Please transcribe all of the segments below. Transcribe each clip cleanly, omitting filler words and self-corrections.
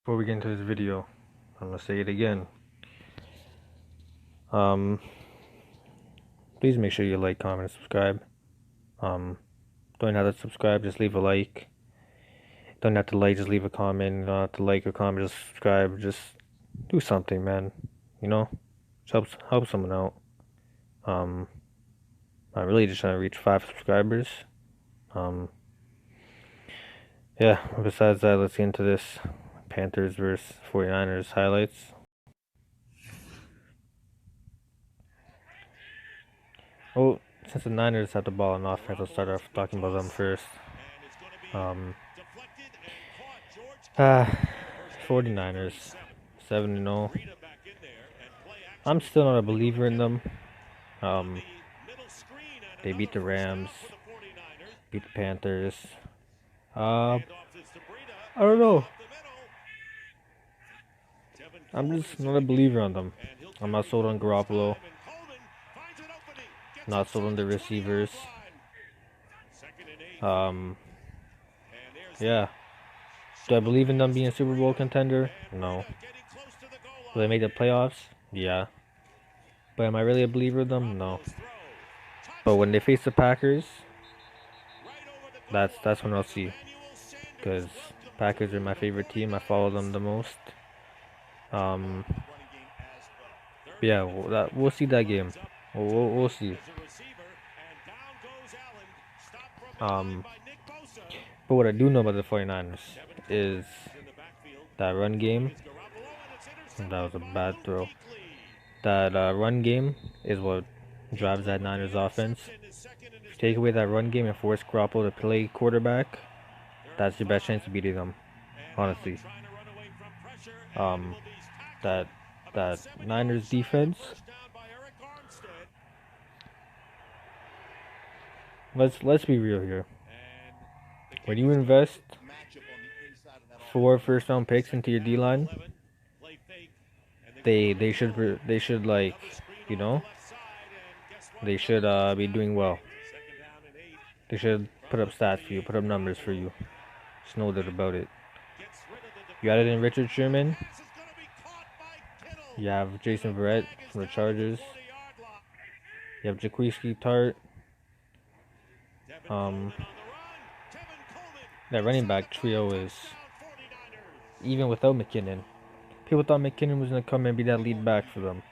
Before we get into this video, I'm gonna say it again. Um, please make sure you like, comment, and subscribe. Don't have to subscribe, just leave a like. Don't have to like, just leave a comment. Don't have to like or comment, just subscribe. Just do something, man. You know, just help someone out. Um, I'm really just trying to reach 5 subscribers. Um, yeah. Besides that, let's get into this Panthers versus 49ers highlights. Well, since the Niners have the ball on offense, I'll start off talking about them first. Um, uh, 49ers, 7-0. I'm still not a believer in them. Um, they beat the Rams, beat the Panthers. I don't know. I'm just not a believer on them. I'm not sold on Garoppolo. Not sold on the receivers. Yeah. Do I believe in them being a Super Bowl contender? No. Will they make the playoffs? Yeah. But am I really a believer in them? No. But when they face the Packers, that's when I'll see. Because Packers are my favorite team. I follow them the most. Um, yeah, we'll see that game. We'll see. Um, but what I do know about the 49ers is that run game. That was a bad throw. That run game is what drives that Niners offense. If you take away that run game and force Garoppolo to play quarterback, that's your best chance of beating them. Honestly. Um, that Niners defense. Let's be real here. When you invest 4 first-round picks into your D line, they should like, you know, they should be doing well. They should put up stats for you, put up numbers for you. Just know that about it. You added in Richard Sherman. You have Jason Verrett from the Chargers. You have Jaquiski Tart. That running back trio is, even without McKinnon. People thought McKinnon was gonna come and be that lead back for them,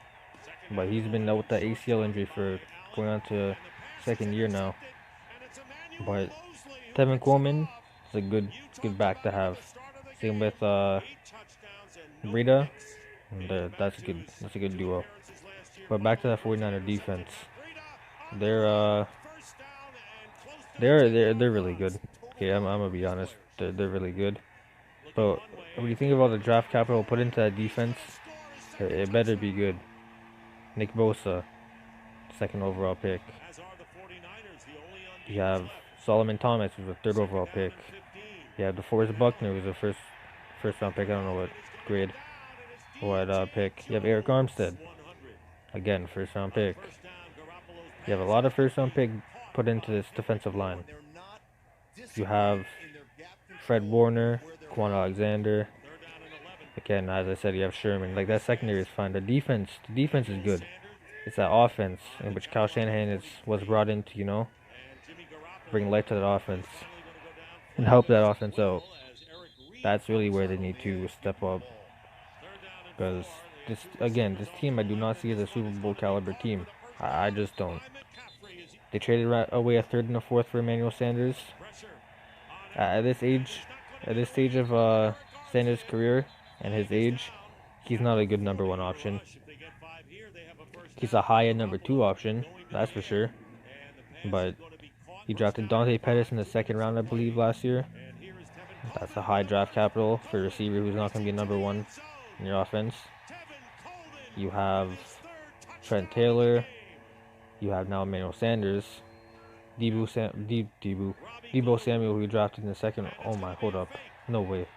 but he's been out with that ACL injury for going on to second year now. But Tevin Coleman is a good back to have. Same with Breida. That's a good duo. But back to that 49er defense. They're uh they're really good. Okay, I'm gonna be honest. They're really good. But when you think about the draft capital put into that defense, it better be good. Nick Bosa, second overall pick. You have Solomon Thomas, who's a third overall pick. You have DeForest Buckner, who's a first round pick. I don't know what grade, what pick. You have Eric Armstead, again first round pick. You have a lot of first round pick put into this defensive line. You have Fred Warner, Quan Alexander. Again, as I said, you have Sherman. Like, that secondary is fine. The defense is good. It's that offense in which Kyle Shanahan was brought in to, bring life to that offense and help that offense out. That's really where they need to step up. Because this team I do not see as a Super Bowl caliber team. I just don't. They traded away a third and a fourth for Emmanuel Sanders. At this stage of Sanders' career and his age, he's not a good number one option. He's a high end number two option, that's for sure. But he drafted Dante Pettis in the second round, I believe, last year. That's a high draft capital for a receiver who's not going to be number one in your offense. You have Trent Taylor. You have now Emmanuel Sanders. Debo Samuel, who you drafted in the second. Oh my, hold up. No way.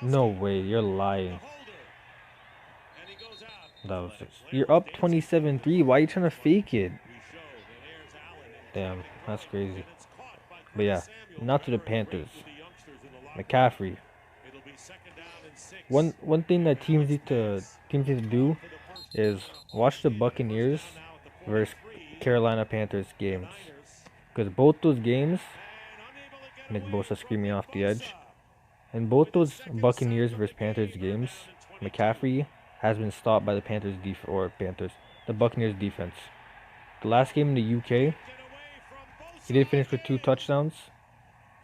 No way, you're lying. You're up 27-3. Why are you trying to fake it? Damn, that's crazy. But yeah, not to the Panthers. McCaffrey. One thing that teams need to do is watch the Buccaneers versus Carolina Panthers games, because both those games, Nick Bosa screaming off the edge, in both those Buccaneers versus Panthers games, McCaffrey has been stopped by the the Buccaneers defense. The last game in the UK, he did finish with 2 touchdowns.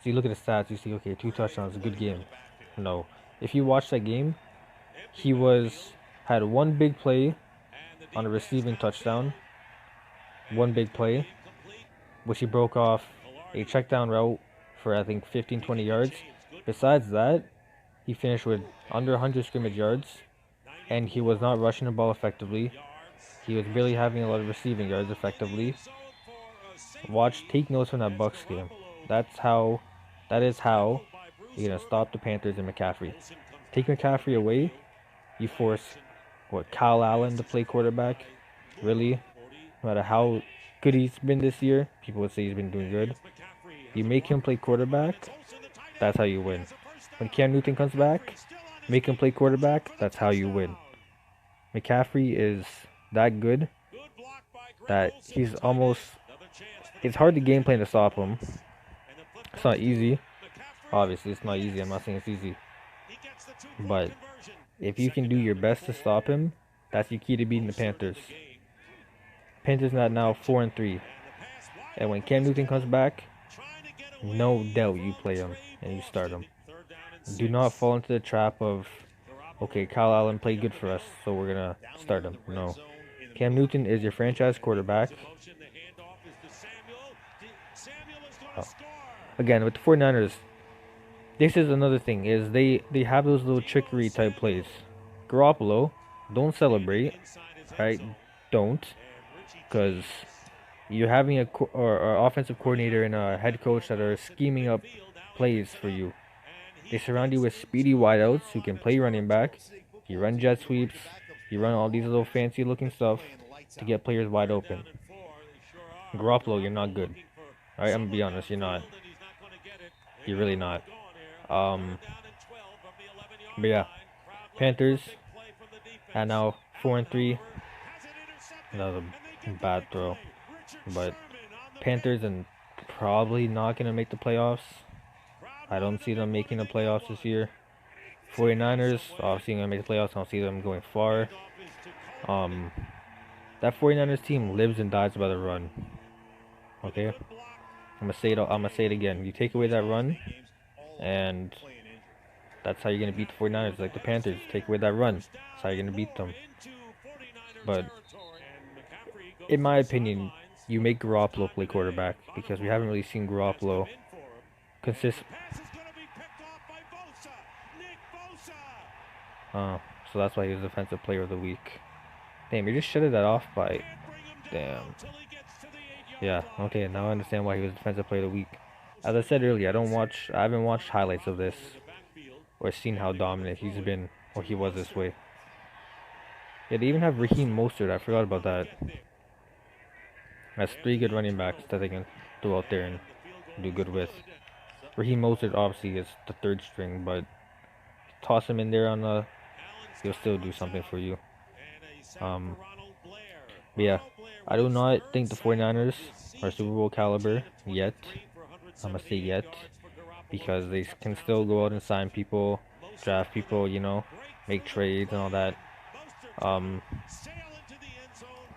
So you look at the stats, you see, okay, 2 touchdowns, a good game. No, if you watch that game, he had one big play on a receiving touchdown, one big play, which he broke off a check down route for I think 15, 20 yards. Besides that, he finished with under 100 scrimmage yards, and he was not rushing the ball effectively. He was barely having a lot of receiving yards effectively. Take notes from that Bucks game. That is how you're gonna stop the Panthers and McCaffrey. Take McCaffrey away, you force Kyle Allen to play quarterback. Really, no matter how good he's been this year, people would say he's been doing good. You make him play quarterback, that's how you win. When Cam Newton comes back, make him play quarterback, that's how you win. McCaffrey is that good that it's hard to game plan to stop him. It's not easy. Obviously, it's not easy. I'm not saying it's easy. But if you can do your best to stop him, that's your key to beating the Panthers. Panthers not now 4-3. And when Cam Newton comes back, no doubt you play him and you start him. Do not fall into the trap of, okay, Kyle Allen played good for us, so we're going to start him. No. Cam Newton is your franchise quarterback. Oh. Again, with the 49ers, this is another thing, is they have those little trickery type plays. Garoppolo, don't celebrate, right? Don't, because you're having or offensive coordinator and a head coach that are scheming up plays for you. They surround you with speedy wideouts who can play running back. You run jet sweeps. You run all these little fancy looking stuff to get players wide open. Garoppolo, you're not good. All right, I'm gonna be honest, you're not. You're really not. But yeah, Panthers are now 4-3. That was a bad throw, but Panthers and probably not gonna make the playoffs. I don't see them making the playoffs this year. 49ers obviously gonna make the playoffs. I don't see them going far. That 49ers team lives and dies by the run. Okay, I'm gonna say it again. You take away that run, and that's how you're gonna beat the 49ers. Like the Panthers, take away that run. That's how you're gonna beat them. But in my opinion, you make Garoppolo play quarterback because we haven't really seen Garoppolo consist. So that's why he was Defensive Player of the Week. Damn, you just shutted that off by. Damn. Yeah, okay, now I understand why he was Defensive Player of the Week. As I said earlier, I haven't watched highlights of this or seen how dominant he's been or he was this way. Yeah, they even have Raheem Mostert. I forgot about that. That's 3 good running backs that they can throw out there and do good with. Raheem Mostert obviously is the 3rd string, but toss him in there he'll still do something for you. But yeah, I do not think the 49ers are Super Bowl caliber yet. I'm gonna say yet, because they can still go out and sign people, draft people, make trades and all that.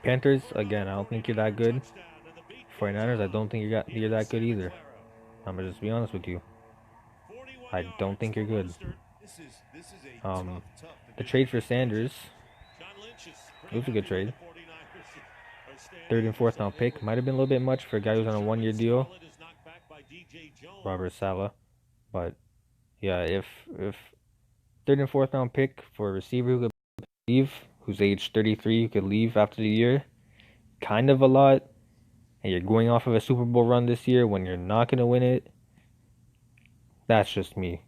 Panthers, again, I don't think you're that good. 49ers, I don't think you're that good either. I'm gonna just be honest with you. I don't think you're good. The trade for Sanders, it was a good trade. 3rd and 4th round pick might have been a little bit much for a guy who's on a 1-year deal. Robert Saleh, but yeah, if 3rd and 4th round pick for a receiver who could leave, who's age 33, who could leave after the year, kind of a lot. And you're going off of a Super Bowl run this year when you're not gonna win it. That's just me.